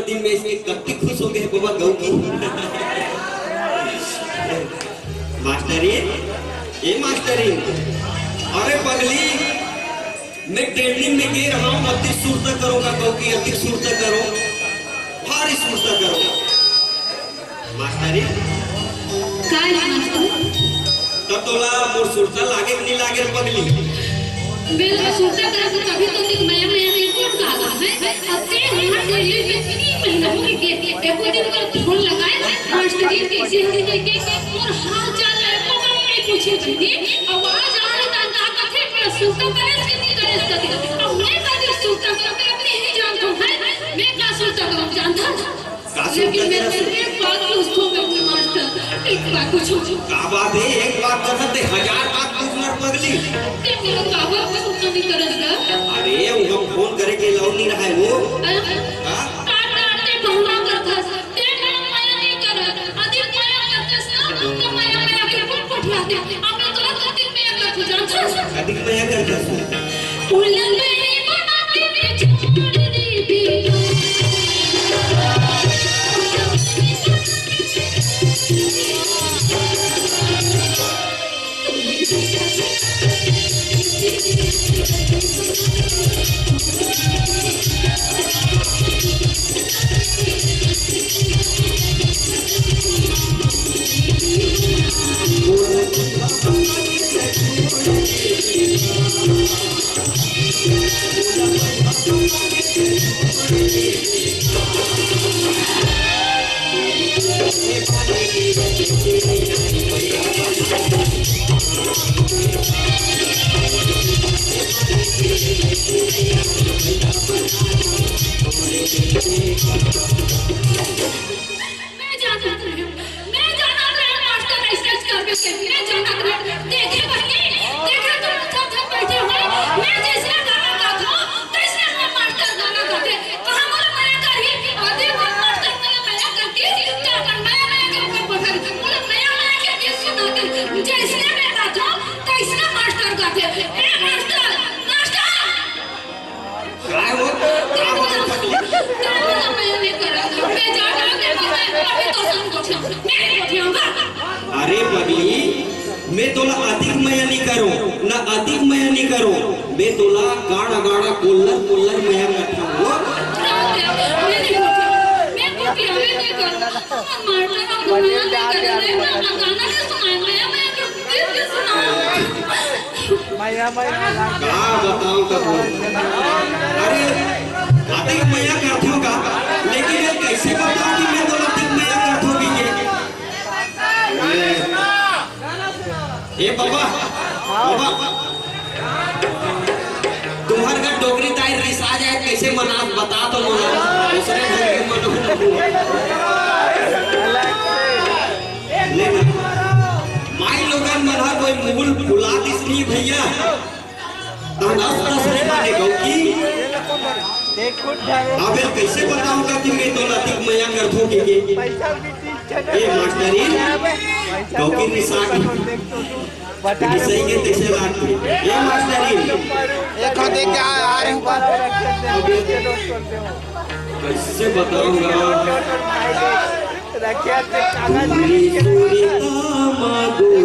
दिन में इसके कत्ती खुश हो गए बाबा गौ की मास्टरी ये मास्टरी अरे पगली मैं ट्रेनिंग में गे रहा हूँ अति सुरता करो का गौ की अति सुरता करो भारी सुरता करो मास्टरी काय मास्टर तब तोला मोर सुरता लागे कि नहीं लागे पगली बेल सुरता करा तो कभी तो दिन मैं रिपोर्ट लागा है अते हमार डेली कितनी महीना हो गई एको दिन पर फोन लगाए मास्टर जी कैसे है के और हाल चाल है को नहीं पूछे थी आवाज आ रही दादा कथे पर सुरता करे कि नहीं करे सके अब मैं कभी सुरता करके अपनी ही जानता हूं मैं का सुरता करूं जानता लेकिन मैं एक बात पूछूं मैं मास्टर एक बात पूछूं का बात है एक बात करते हजार बात पूछना पगली ते मेरा कावा कुछ नहीं करेगा अरे वो फोन करे के लाउड नहीं रहा है वो हां काटते बहुना करता ते मैं माया नहीं कर अधिक माया करते ना तो माया में आके कौन पठिया दे अब मैं तो अधिक माया करते जानता अधिक माया करते उल्लन में बनाते में छोड़ दे बेटा अरे पगली मैं तोला अधिक मया नहीं करो ना अधिक मया नहीं करो मैं तोला गाड़ा गाड़ा कोल्लर कोल्लर मया करता हूँ मैं मैया मैया क्या बताऊं कब अरे अधिक मैया करती होगा लेकिन ये कैसे बताऊं कि मैं तो अधिक मैया करती होगी ये बाबा बाबा तुम्हारे घर डोगरी ताई रिसा जाए कैसे मना बता तो मना दूसरे घर के मनो लेकिन माई लोगन मना कोई मूल फुला दिसनी भैया तो 10 नहीं माने गौकी अबे कैसे बताऊंगा कि मैं तो लतिक मैया कर दूंगी ये मास्टरी गौकी निशा की सही के कैसे बात की ये मास्टरी एक देख के आ रहे हूं कैसे बताऊंगा रखिया कागज पूरी मागोरी